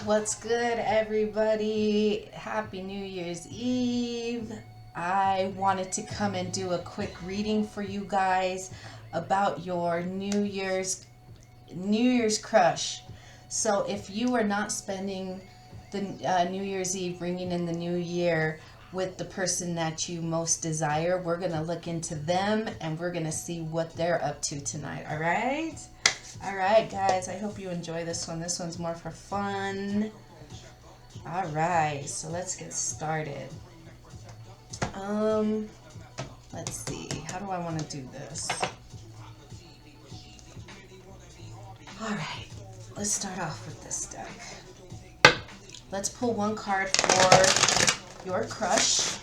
What's good, everybody? Happy New Year's Eve. I wanted to come and do a quick reading for you guys about your New Year's crush. So if you are not spending the New Year's Eve ringing in the new year with the person that you most desire, we're going to look into them and we're going to see what they're up to tonight, all right? All right, guys, I hope you enjoy this one. This one's more for fun. All right, so let's get started. Let's see. How do I want to do this? All right, let's start off with this deck. Let's pull one card for your crush.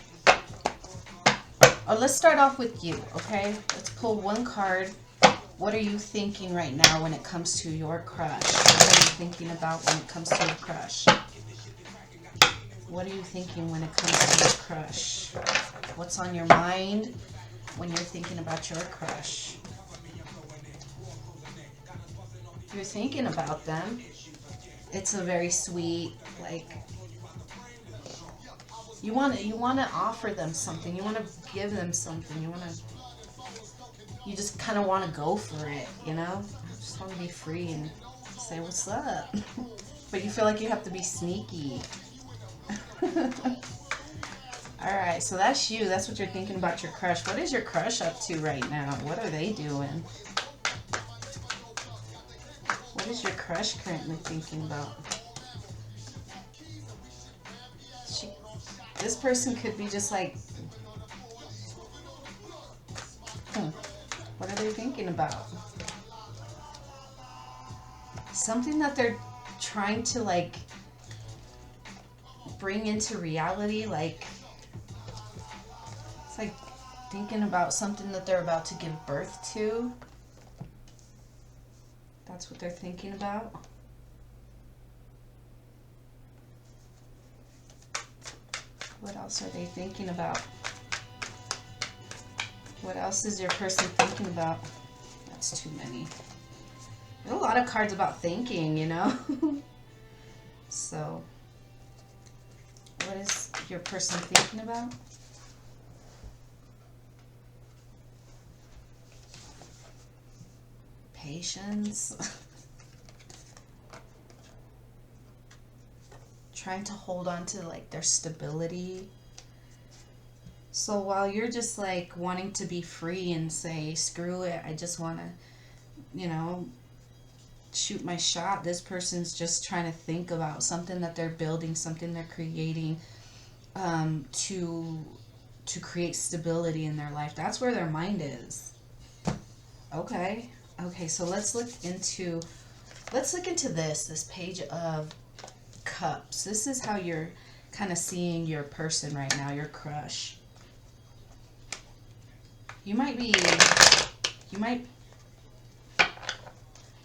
Or let's start off with you, okay? Let's pull one card. What are you thinking right now when it comes to your crush? What are you thinking about when it comes to your crush? What are you thinking when it comes to your crush? What's on your mind when you're thinking about your crush? If you're thinking about them, it's a very sweet, like, you want to offer them something. You want to give them something. You just kind of want to go for it, you know? I just want to be free and say, what's up? But you feel like you have to be sneaky. Alright, so that's you. That's what you're thinking about your crush. What is your crush up to right now? What are they doing? What is your crush currently thinking about? This person could be just like, what are they thinking about? Something that they're trying to, like, bring into reality, like, it's like thinking about something that they're about to give birth to. That's what they're thinking about. What else are they thinking about? What else is your person thinking about? That's too many. There are a lot of cards about thinking, you know? So, what is your person thinking about? Patience. Trying to hold on to, like, their stability. So while you're just, like, wanting to be free and say, screw it, I just want to, you know, shoot my shot, this person's just trying to think about something that they're building, something they're creating, to create stability in their life. That's where their mind is. Okay, so let's look into this Page of Cups. This is how you're kind of seeing your person right now, your crush. You might,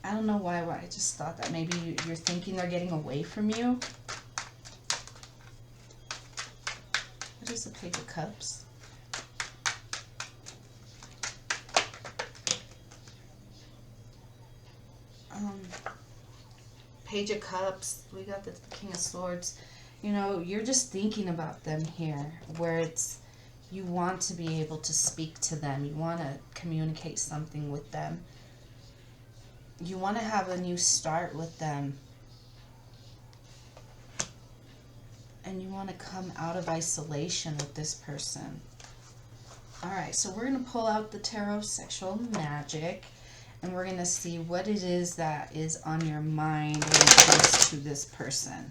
I don't know why I just thought that maybe you're thinking they're getting away from you. What is the Page of Cups? Page of Cups, we got the King of Swords. You know, you're just thinking about them here, where it's, you want to be able to speak to them. You want to communicate something with them. You want to have a new start with them. And you want to come out of isolation with this person. Alright, so we're going to pull out the Tarot Sexual Magic. And we're going to see what it is that is on your mind when it comes to this person.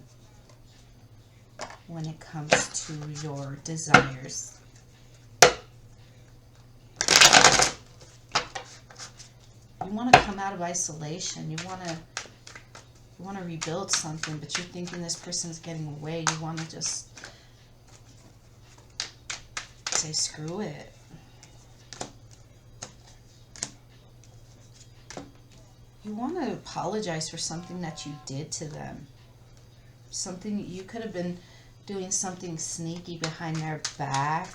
When it comes to your desires. You want to come out of isolation. You want to rebuild something, but you're thinking this person's getting away. You want to just say, screw it. You want to apologize for something that you did to them. Something, you could have been doing something sneaky behind their back.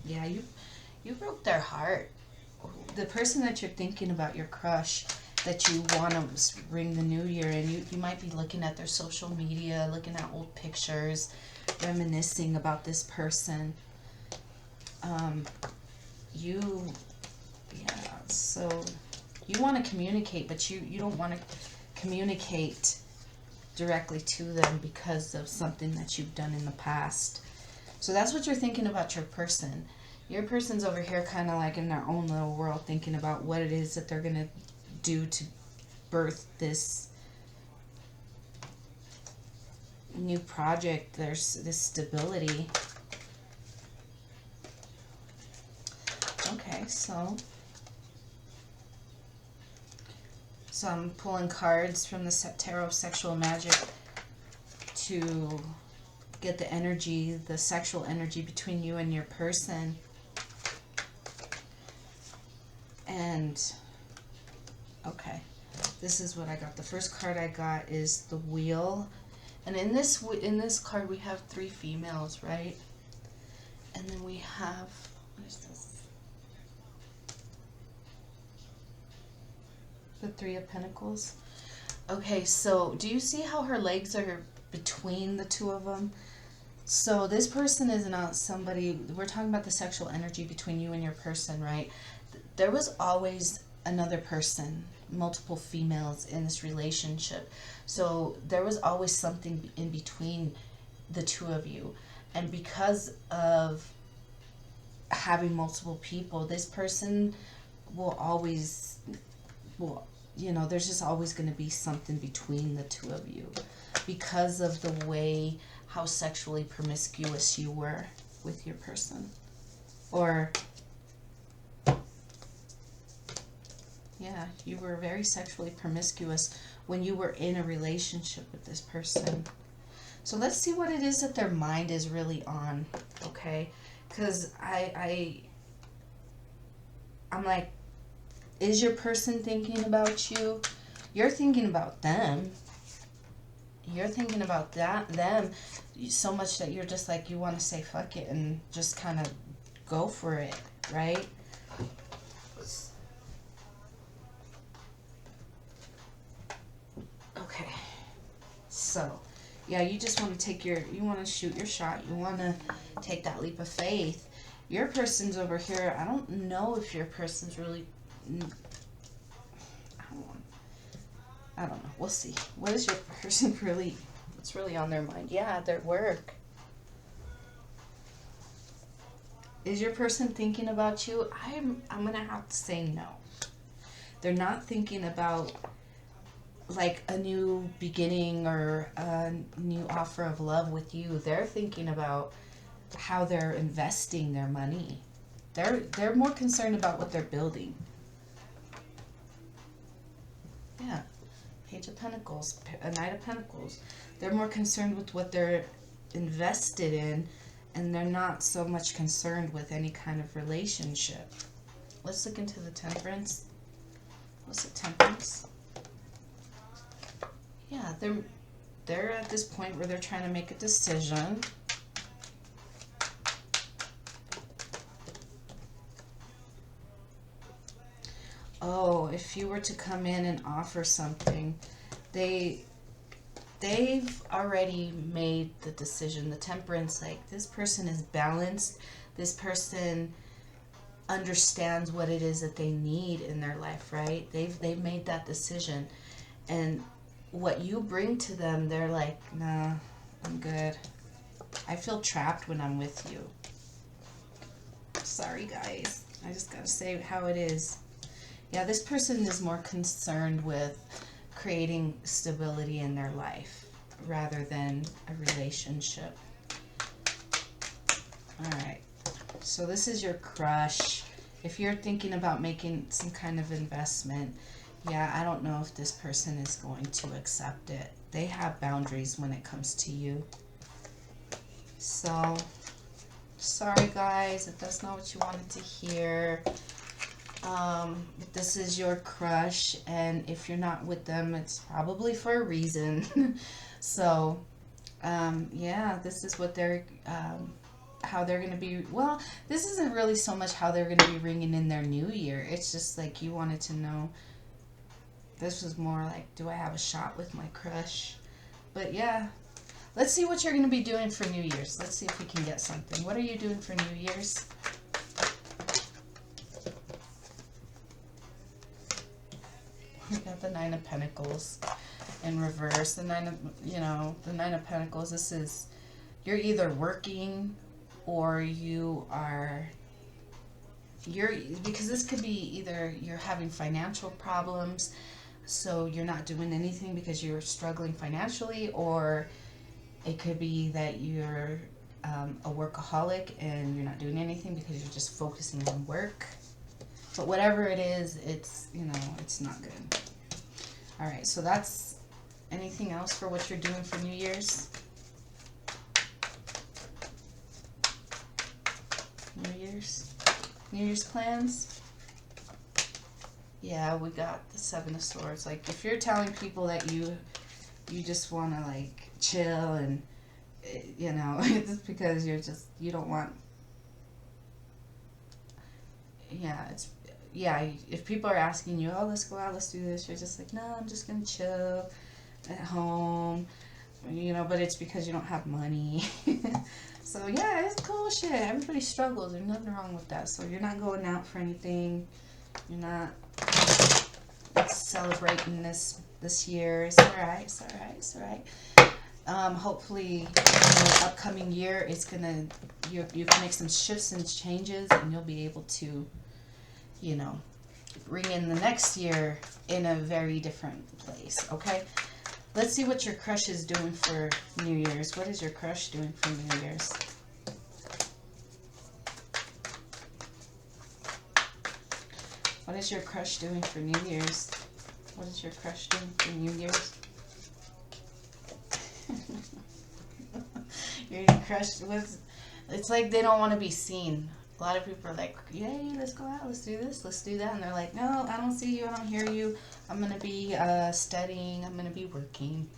Yeah, you broke their heart. The person that you're thinking about, your crush, that you want to ring the new year in. You might be looking at their social media, looking at old pictures, reminiscing about this person. So you want to communicate, but you don't want to communicate directly to them because of something that you've done in the past. So that's what you're thinking about your person. Your person's over here kind of like in their own little world, thinking about what it is that they're going to do to birth this new project. There's this stability. Okay, so I'm pulling cards from the Tarot of Sexual Magic to get the energy, the sexual energy between you and your person. And, okay, this is what I got. The first card I got is the Wheel. And in this card we have 3 females, right? And then we have, what is this? The 3 of Pentacles. Okay, so do you see how her legs are between the 2 of them? So this person is not somebody, we're talking about the sexual energy between you and your person, right? There was always another person, multiple females in this relationship. So there was always something in between the 2 of you. And because of having multiple people, this person will always, there's just always going to be something between the 2 of you because of the way how sexually promiscuous you were with your person. Or, yeah, you were very sexually promiscuous when you were in a relationship with this person. So let's see what it is that their mind is really on, okay? Because I'm like, is your person thinking about you? You're thinking about them. You're thinking about them so much that you're just like, you want to say fuck it and just kind of go for it, right? Okay. So, yeah, you just want to you want to shoot your shot. You want to take that leap of faith. Your person's over here. I don't know if your person's really, I don't know. We'll see. What is your person really, what's really on their mind? Yeah, their work. Is your person thinking about you? I'm going to have to say no. They're not thinking about like a new beginning or a new offer of love with you. They're thinking about how they're investing their money. They're more concerned about what they're building. Yeah. Page of Pentacles, a Knight of Pentacles. They're more concerned with what they're invested in, and they're not so much concerned with any kind of relationship. Let's look into the Temperance. What's the Temperance? Yeah, they're at this point where they're trying to make a decision. Oh, if you were to come in and offer something, they've already made the decision. The Temperance, like, this person is balanced. This person understands what it is that they need in their life, right? They've made that decision. And what you bring to them, they're like, nah, I'm good. I feel trapped when I'm with you. Sorry, guys. I just gotta say how it is. Yeah, this person is more concerned with creating stability in their life rather than a relationship. Alright, so this is your crush. If you're thinking about making some kind of investment, yeah, I don't know if this person is going to accept it. They have boundaries when it comes to you. So, sorry guys if that's not what you wanted to hear. This is your crush, and if you're not with them, it's probably for a reason. So, yeah, this is what they're, how they're going to be, well, this isn't really so much how they're going to be ringing in their new year. It's just like you wanted to know This was more like, do I have a shot with my crush? But yeah, let's see what you're going to be doing for New Year's. Let's see if we can get something. What are you doing for New Year's? We got the Nine of Pentacles in reverse. The Nine of, the Nine of Pentacles. This is, you're either working or because this could be either you're having financial problems, so you're not doing anything because you're struggling financially, or it could be that you're a workaholic and you're not doing anything because you're just focusing on work. But whatever it is, it's, it's not good. All right, so that's anything else for what you're doing for New Year's? New Year's plans? Yeah, we got the Seven of Swords. Like, if you're telling people that you just want to, like, chill and, it's because you don't want, if people are asking you, oh, let's go out, let's do this, you're just like, no, I'm just going to chill at home, but it's because you don't have money. So, yeah, it's cool shit. Everybody struggles. There's nothing wrong with that. So, you're not going out for anything. You're not celebrating this year. It's all right. It's all right. It's all right. Hopefully, the upcoming year, you can make some shifts and changes, and you'll be able to, bring in the next year in a very different place, okay? Let's see what your crush is doing for New Year's. What is your crush doing for New Year's? What is your crush doing for New Year's? What is your crush doing for New Year's? Your crush was... It's like they don't want to be seen. A lot of people are like, yay, let's go out, let's do this, let's do that. And they're like, no, I don't see you, I don't hear you. I'm going to be studying, I'm going to be working.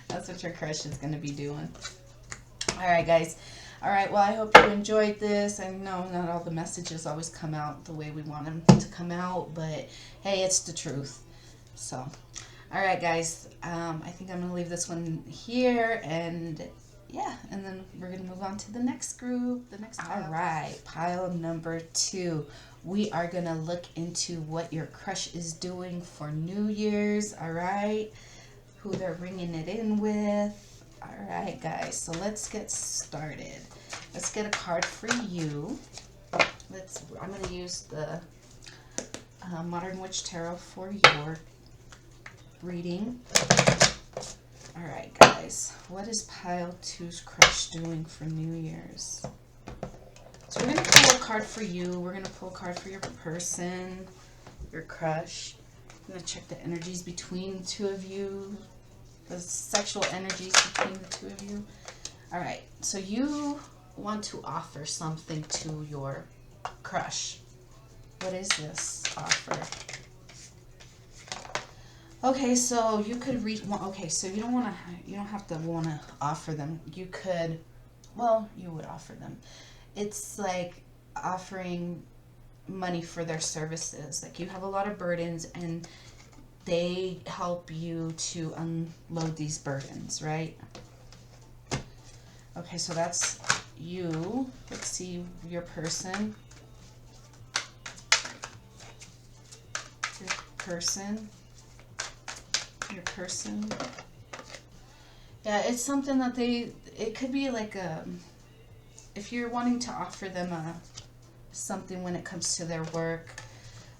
That's what your crush is going to be doing. All right, guys. All right, well, I hope you enjoyed this. I know not all the messages always come out the way we want them to come out, but hey, it's the truth. So, all right, guys. I think I'm going to leave this one here, and yeah, and then we're going to move on to the next group. All right, pile number 2. We are going to look into what your crush is doing for New Year's, all right? Who they're bringing it in with. All right, guys, so let's get started. Let's get a card for you. I'm going to use the Modern Witch Tarot for your reading. All right, guys, what is pile 2's crush doing for New Year's? So we're going to pull a card for you. We're going to pull a card for your person, your crush. I'm going to check the energies between the two of you, the sexual energies between the two of you. All right, so you want to offer something to your crush. What is this offer? Okay, so you could read. Okay, so you don't have to want to offer them. You could, well, you would offer them. It's like offering money for their services. Like, you have a lot of burdens, and they help you to unload these burdens, right? Okay, so that's you. Let's see your person. Your person. Yeah, it's something that it could be like if you're wanting to offer them something when it comes to their work,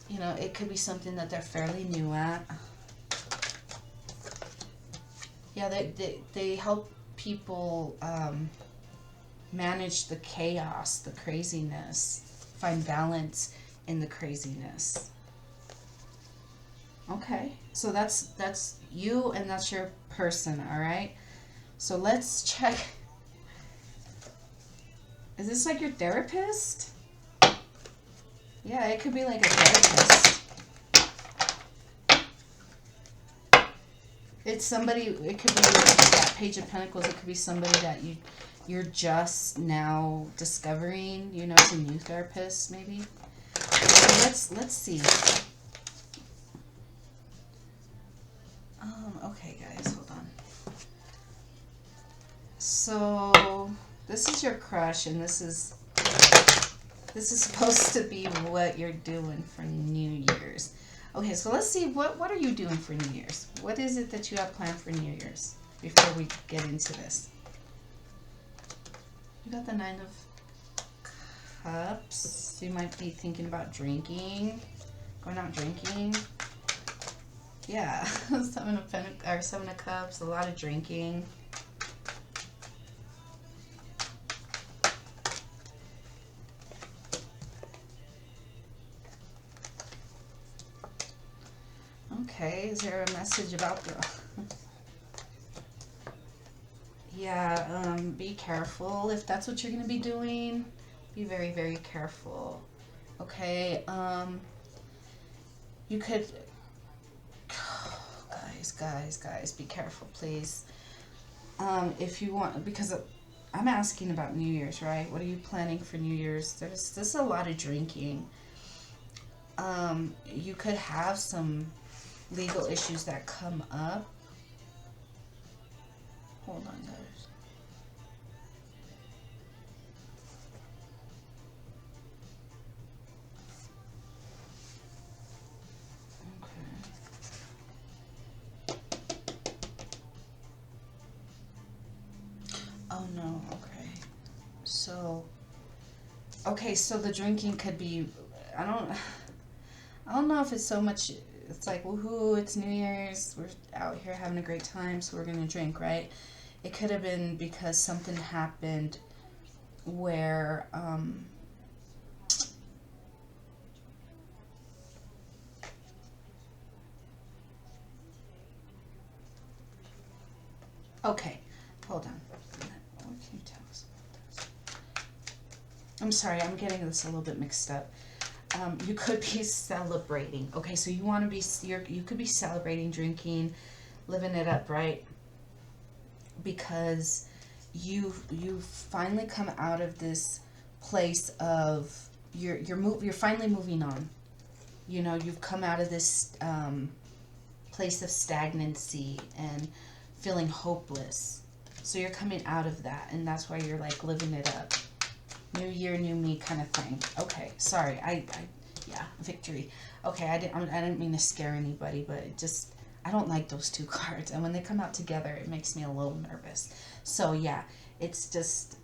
it could be something that they're fairly new at. Yeah, they help people manage the chaos, the craziness, find balance in the craziness. Okay, so that's you, and that's your person, all right? So let's check. Is this like your therapist? Yeah, it could be like a therapist. It's somebody, it could be that Page of Pentacles, it could be somebody that you're just now discovering, it's a new therapist maybe. So let's see. Okay, guys, hold on. So this is your crush, and this is supposed to be what you're doing for New Year's. Okay, so let's see, what are you doing for New Year's? What is it that you have planned for New Year's before we get into this? You got the Nine of Cups. You might be thinking about drinking, going out drinking. Yeah, Seven of Cups, a lot of drinking. Okay, is there a message about the... Yeah, be careful if that's what you're going to be doing. Be very, very careful. Okay, you could... Guys, be careful, please. If you want, because I'm asking about New Year's, right? What are you planning for New Year's? There's a lot of drinking. You could have some legal issues that come up. Hold on, guys. Oh no, okay. So the drinking could be, I don't know if it's so much, it's like, woohoo, it's New Year's, we're out here having a great time, so we're gonna drink, right? It could have been because something happened where, okay, hold on. What can you tell us about this? I'm sorry, I'm getting this a little bit mixed up. You could be celebrating. Okay, so you want to be, you could be celebrating, drinking, living it up, right? Because you finally come out of this place of you're finally moving on. You know, you've come out of this place of stagnancy and feeling hopeless. So you're coming out of that, and that's why you're like living it up. New year, new me kind of thing. Okay, sorry. Yeah, victory. Okay, I didn't mean to scare anybody, but it just, I don't like those two cards. And when they come out together, it makes me a little nervous. So yeah, it's just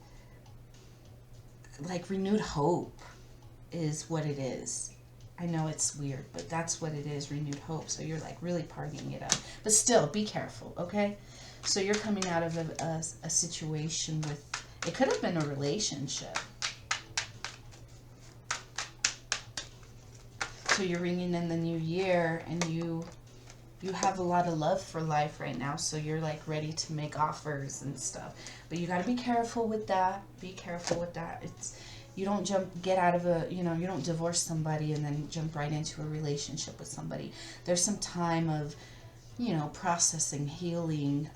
like renewed hope is what it is. I know it's weird, but that's what it is, renewed hope. So you're like really partying it up. But still, be careful, okay? So you're coming out of a situation with, it could have been a relationship. So you're ringing in the new year, and you have a lot of love for life right now, so you're like ready to make offers and stuff. But you got to be careful with that. Be careful with that. You don't get out of you don't divorce somebody and then jump right into a relationship with somebody. There's some time of, processing, healing,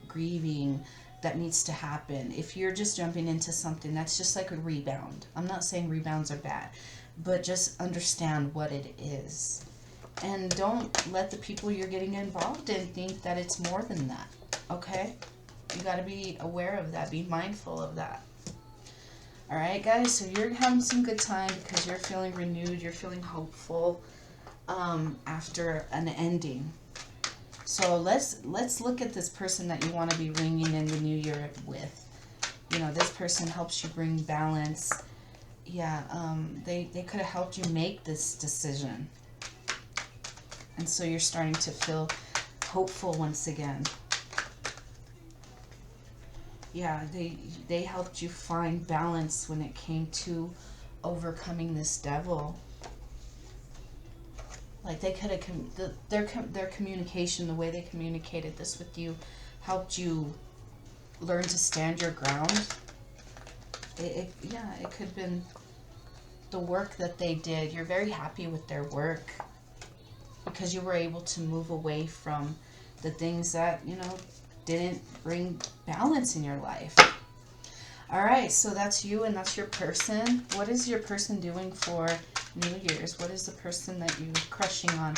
grieving that needs to happen. If you're just jumping into something, that's just like a rebound. I'm not saying rebounds are bad, but just understand what it is. And don't let the people you're getting involved in think that it's more than that, okay? You got to be aware of that. Be mindful of that. All right, guys, so you're having some good time because you're feeling renewed. You're feeling hopeful after an ending. So let's look at this person that you want to be ringing in the new year with. This person helps you bring balance. Yeah, they could have helped you make this decision. And so you're starting to feel hopeful once again. Yeah, they helped you find balance when it came to overcoming this devil. Like they could have, their communication, the way they communicated this with you, helped you learn to stand your ground. It could have been the work that they did. You're very happy with their work because you were able to move away from the things that, didn't bring balance in your life. All right, so that's you and that's your person. What is your person doing for New Year's? What is the person that you're crushing on?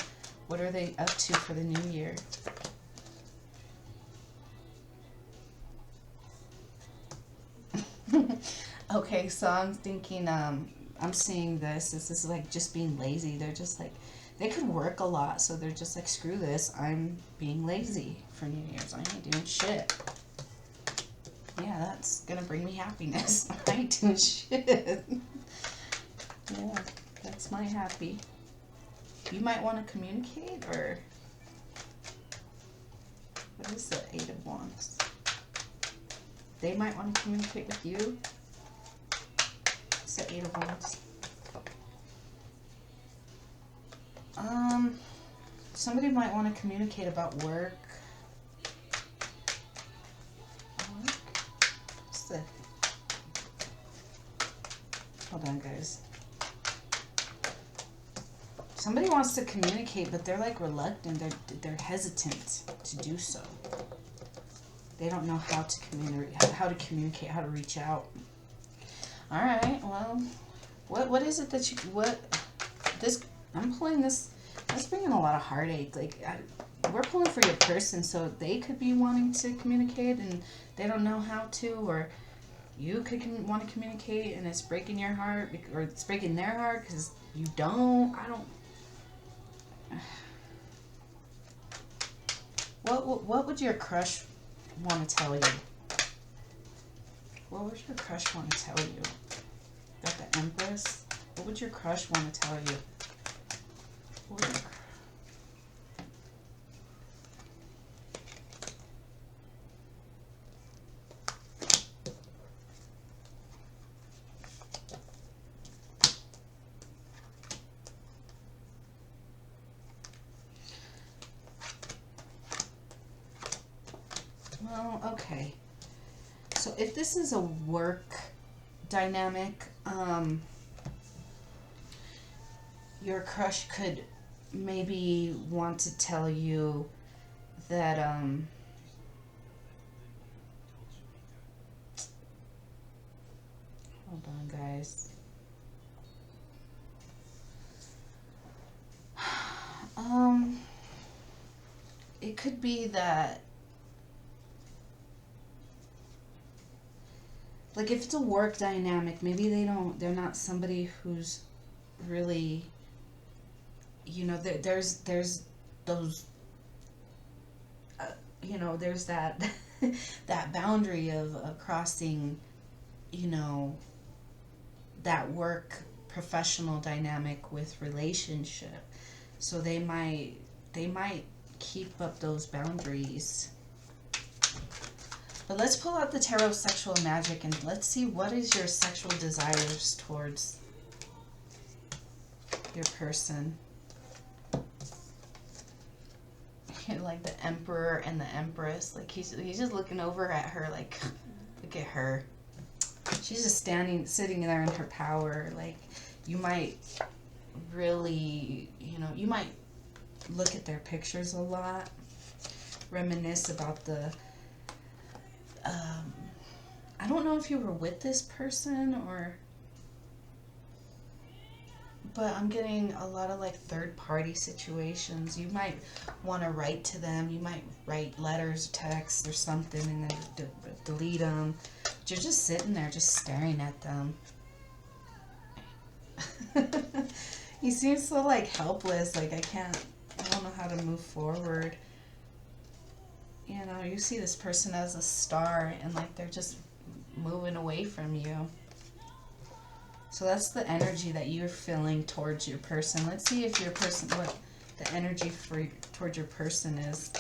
What are they up to for the new year? Okay, so I'm thinking, I'm seeing this. This is like just being lazy. They're just like, they could work a lot, so they're just like, screw this. I'm being lazy for New Year's. I ain't doing shit. Yeah, that's gonna bring me happiness. I ain't doing shit. Yeah, that's my happy. You might want to communicate, or what is the Eight of Wands? They might want to communicate with you. It's the Eight of Wands. Somebody might want to communicate about work. What's the... Hold on, guys. Somebody wants to communicate, but they're like reluctant. They're hesitant to do so. They don't know how to communicate, how to reach out. All right. Well, what is it that I'm pulling this. That's bringing a lot of heartache. Like we're pulling for your person, so they could be wanting to communicate and they don't know how to, or you could want to communicate and it's breaking your heart, or it's breaking their heart because you don't. I don't. What would your crush want to tell you? What would your crush want to tell you? Got the Empress. What would your crush want to tell you? What would your Well, okay. So if this is a work dynamic, your crush could maybe want to tell you that, hold on, guys. It could be that, like, if it's a work dynamic, maybe they're not somebody who's really, there's those, there's that, that boundary of crossing, that work professional dynamic with relationship. So they might keep up those boundaries. But let's pull out the Tarot Sexual Magic and let's see what is your sexual desires towards your person. Like the Emperor and the Empress. Like he's just looking over at her like, look at her. She's just sitting there in her power. Like you might really, you might look at their pictures a lot. Reminisce about the... I don't know if you were with this person but I'm getting a lot of like third party situations. You might want to write to them. You might write letters, texts, or something, and then delete them. But you're just sitting there, just staring at them. You seem so like helpless. Like I don't know how to move forward. You see this person as a star and like they're just moving away from you. So that's the energy that you're feeling towards your person. Let's see if your person, what the energy towards your person is.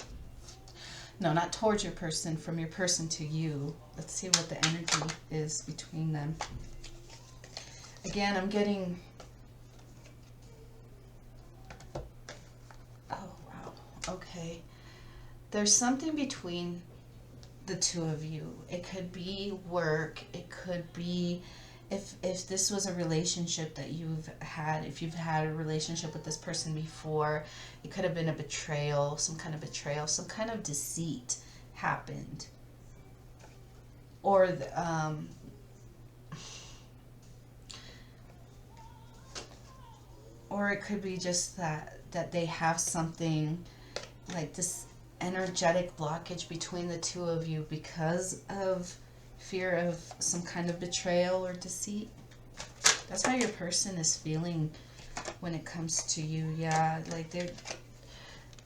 No, not towards your person, from your person to you. Let's see what the energy is between them. Again, I'm getting... Oh, wow. Okay. There's something between the two of you. It could be work. It could be... If this was a relationship that you've had, if you've had a relationship with this person before, it could have been a betrayal, some kind of deceit happened. Or or it could be just that they have something like this energetic blockage between the two of you because of fear of some kind of betrayal or deceit. That's how your person is feeling when it comes to you. Yeah, like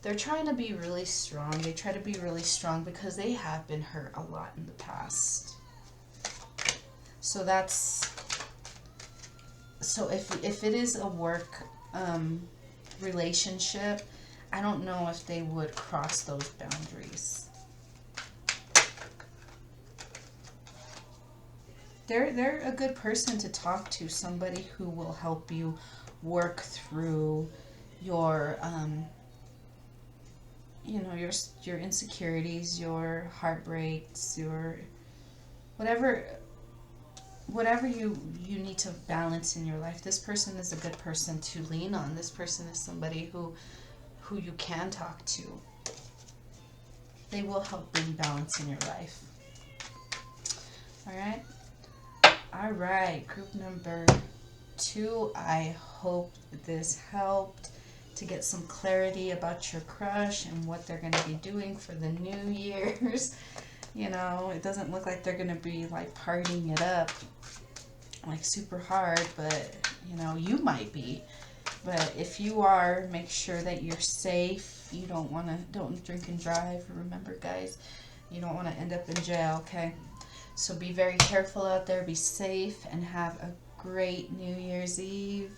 they're trying to be really strong. They try to be really strong because they have been hurt a lot in the past. So if it is a work relationship, I don't know if they would cross those boundaries. They're a good person to talk to, somebody who will help you work through your your insecurities, your heartbreaks, your whatever you need to balance in your life. This person is a good person to lean on. This person is somebody who you can talk to. They will help bring balance in your life. All right, group number 2. I hope this helped to get some clarity about your crush and what they're going to be doing for the New Year's. You know, it doesn't look like they're going to be like partying it up like super hard, but you know, you might be. But if you are, make sure that you're safe. You don't drink and drive. Remember, guys, you don't want to end up in jail, okay? So be very careful out there, be safe, and have a great New Year's Eve.